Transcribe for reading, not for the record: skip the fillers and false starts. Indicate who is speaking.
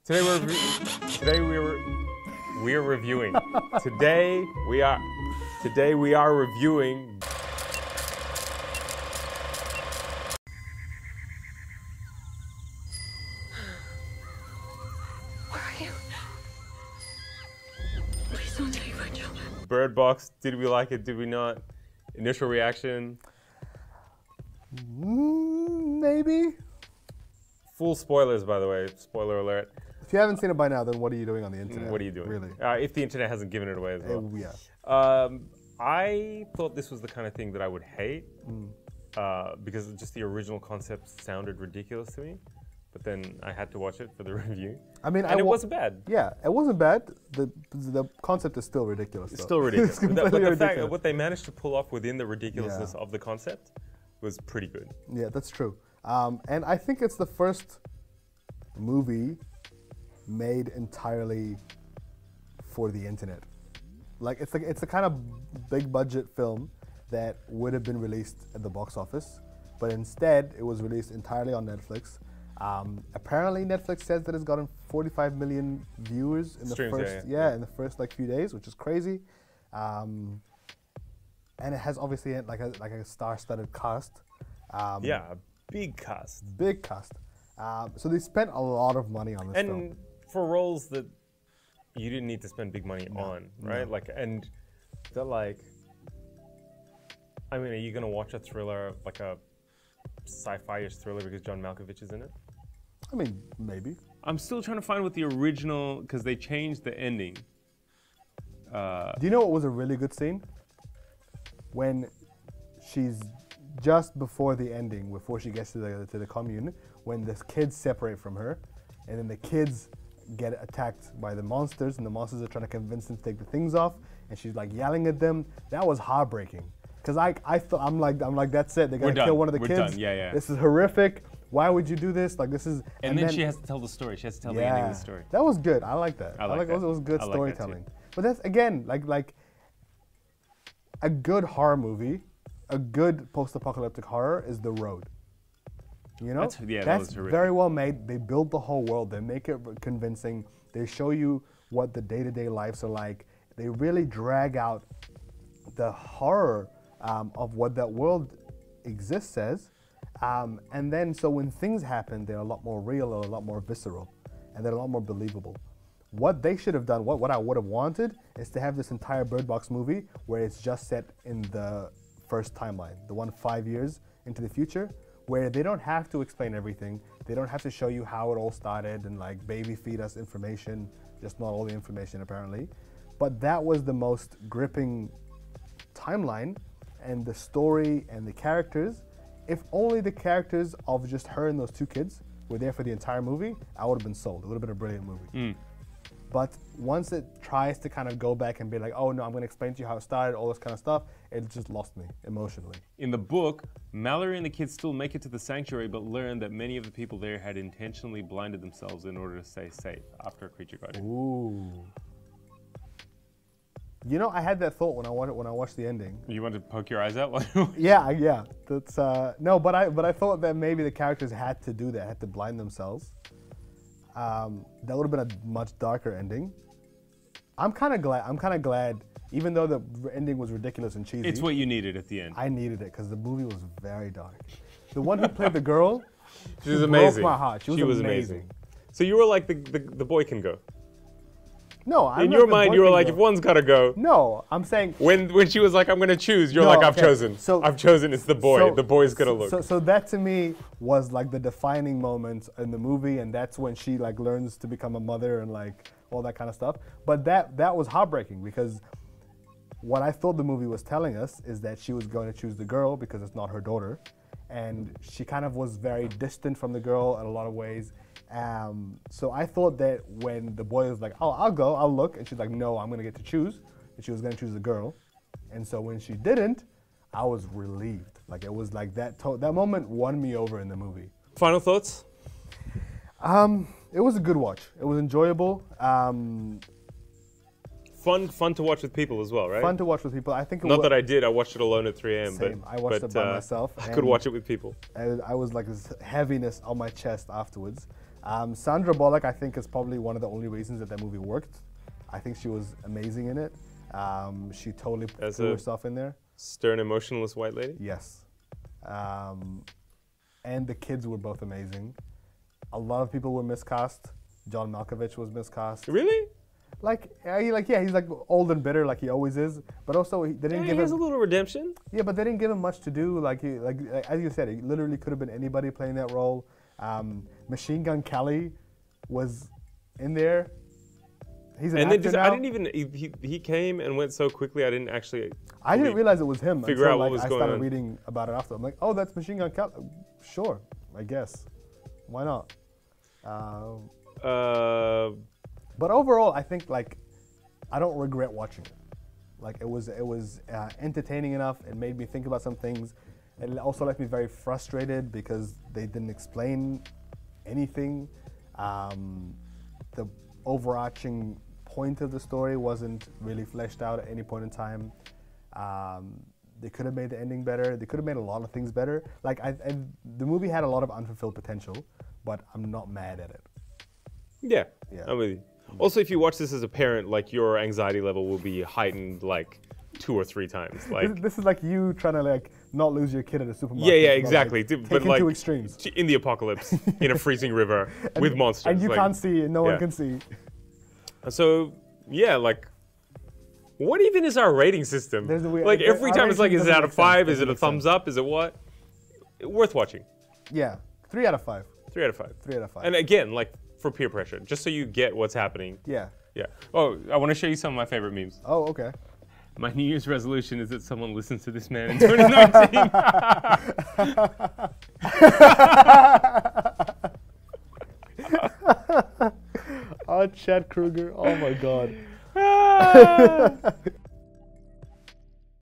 Speaker 1: Today we're reviewing. Today we are reviewing.
Speaker 2: Where are you? Please don't take my children.
Speaker 1: Birdbox. Did we like it? Did we not? Initial reaction.
Speaker 3: Maybe.
Speaker 1: Full spoilers, by the way. Spoiler alert.
Speaker 3: If you haven't seen it by now, then what are you doing on the internet?
Speaker 1: What are you doing?
Speaker 3: Really?
Speaker 1: If the internet hasn't given it away as well.
Speaker 3: Yeah.
Speaker 1: I thought this was the kind of thing that I would hate because just the original concept sounded ridiculous to me. But then I had to watch it for the review.
Speaker 3: I mean,
Speaker 1: and it wasn't bad.
Speaker 3: Yeah, it wasn't bad. The concept is still ridiculous.
Speaker 1: It's still ridiculous.
Speaker 3: It's
Speaker 1: but the
Speaker 3: fact
Speaker 1: what they managed to pull off within the ridiculousness of the concept was pretty good.
Speaker 3: Yeah, that's true. And I think it's the first movie made entirely for the internet. Like it's a kind of big budget film that would have been released at the box office, but instead it was released entirely on Netflix. Apparently Netflix says that it's gotten 45 million viewers in the first in the first like few days, which is crazy. And it has obviously like a star-studded cast.
Speaker 1: Yeah, big cast.
Speaker 3: Big cast. So they spent a lot of money on this film.
Speaker 1: And for roles that you didn't need to spend big money on, right? Like, and that like, I mean, are you gonna watch a thriller, like a sci-fi-ish thriller because John Malkovich is in it?
Speaker 3: I mean, maybe.
Speaker 1: I'm still trying to find what the original, because they changed the ending.
Speaker 3: Do you know what was a really good scene? When she's just before the ending, before she gets to the commune, when the kids separate from her, and then the kids get attacked by the monsters, and the monsters are trying to convince them to take the things off, and she's like yelling at them. That was heartbreaking, because I thought I'm like that's it. They're gonna kill one of the kids.
Speaker 1: Done. Yeah.
Speaker 3: This is horrific. Why would you do this? Like this is.
Speaker 1: And then she has to tell the story. She has to tell the ending of the story.
Speaker 3: That was good. I like that.
Speaker 1: I like that.
Speaker 3: It was good
Speaker 1: I like
Speaker 3: storytelling. But that's again like a good horror movie, a good post-apocalyptic horror is The Road. You know, that's very well made. They build the whole world. They make it convincing. They show you what the day-to-day lives are like. They really drag out the horror of what that world exists as. And then, so when things happen, they're a lot more real, a lot more visceral, and they're a lot more believable. What they should have done, what I would have wanted, is to have this entire Bird Box movie where it's just set in the first timeline, the one 5 years into the future, where they don't have to explain everything. They don't have to show you how it all started and like baby feed us information, just not all the information apparently. But that was the most gripping timeline, and the story and the characters. If only the characters of just her and those two kids were there for the entire movie, I would have been sold. It would have been a brilliant movie. But once it tries to kind of go back and be like, oh no, I'm going to explain to you how it started, all this kind of stuff, it just lost me emotionally.
Speaker 1: In the book, Mallory and the kids still make it to the sanctuary, but learn that many of the people there had intentionally blinded themselves in order to stay safe after a creature got in.
Speaker 3: Ooh. You know, I had that thought when I watched the ending.
Speaker 1: You wanted to poke your eyes out?
Speaker 3: Yeah. That's no, but I thought that maybe the characters had to do that, had to blind themselves. That would have been a much darker ending. I'm kind of glad, even though the ending was ridiculous and cheesy.
Speaker 1: It's what you needed at the end.
Speaker 3: I needed it because the movie was very dark. The one who played the girl,
Speaker 1: she was amazing.
Speaker 3: Broke my heart. She was amazing.
Speaker 1: So you were like the boy can go.
Speaker 3: No, I'm
Speaker 1: in your mind you were like, if one's gotta go.
Speaker 3: No, I'm saying
Speaker 1: when she was like, I'm gonna choose, you're like, I've chosen. So I've chosen. It's the boy. The boy's gonna look.
Speaker 3: So that to me was like the defining moment in the movie, and that's when she like learns to become a mother and like all that kind of stuff. But that was heartbreaking because what I thought the movie was telling us is that she was going to choose the girl because it's not her daughter, and she kind of was very distant from the girl in a lot of ways. So I thought that when the boy was like, oh, I'll go, I'll look, and she's like, no, I'm gonna get to choose, and she was gonna choose the girl. And so when she didn't, I was relieved. Like it was like that moment won me over in the movie.
Speaker 1: Final thoughts?
Speaker 3: It was a good watch. It was enjoyable.
Speaker 1: Fun to watch with people as well, right?
Speaker 3: Fun to watch with people. I think
Speaker 1: not that I did. I watched it alone at 3 a.m.
Speaker 3: Same. I watched it by myself.
Speaker 1: I could watch it with people.
Speaker 3: I was like this heaviness on my chest afterwards. Sandra Bullock, I think, is probably one of the only reasons that movie worked. I think she was amazing in it. She totally threw herself in there.
Speaker 4: Stern, emotionless white lady?
Speaker 3: Yes. And the kids were both amazing. A lot of people were miscast. John Malkovich was miscast.
Speaker 4: Really?
Speaker 3: He's like old and bitter like he always is. But also, they didn't give him...
Speaker 4: he has a little redemption.
Speaker 3: Yeah, but they didn't give him much to do. Like as you said, he literally could have been anybody playing that role. Machine Gun Kelly was in there. He's an actor now.
Speaker 4: I didn't even. He came and went so quickly. I didn't actually.
Speaker 3: I didn't realize it was him
Speaker 4: Figure
Speaker 3: until
Speaker 4: out what was
Speaker 3: I
Speaker 4: going
Speaker 3: started
Speaker 4: on.
Speaker 3: reading about it after. I'm like, oh, that's Machine Gun Kelly. Sure, I guess. Why not? But overall, I think I don't regret watching it. Like it was entertaining enough. It made me think about some things. It also left me very frustrated because they didn't explain anything. The overarching point of the story wasn't really fleshed out at any point in time. They could have made the ending better. They could have made a lot of things better. The movie had a lot of unfulfilled potential, but I'm not mad at it.
Speaker 4: Yeah. I'm with you. Also, if you watch this as a parent, your anxiety level will be heightened 2 or 3 times.
Speaker 3: This is like you trying to not lose your kid at a supermarket.
Speaker 4: Yeah, exactly.
Speaker 3: But two extremes.
Speaker 4: In the apocalypse, in a freezing river with monsters.
Speaker 3: And you can't see, and no one can see.
Speaker 4: So, yeah, what even is our rating system? Every time it's is it out of 5? Is it a thumbs up? Is it what? Worth watching.
Speaker 3: Yeah, 3 out of 5.
Speaker 4: 3 out of 5.
Speaker 3: 3 out of 5.
Speaker 4: And again, for peer pressure, just so you get what's happening.
Speaker 3: Yeah.
Speaker 4: Yeah. Oh, I want to show you some of my favorite memes.
Speaker 3: Oh, okay.
Speaker 4: My New Year's resolution is that someone listens to this man in 2019.
Speaker 3: Oh, Chad Kruger. Oh, my God.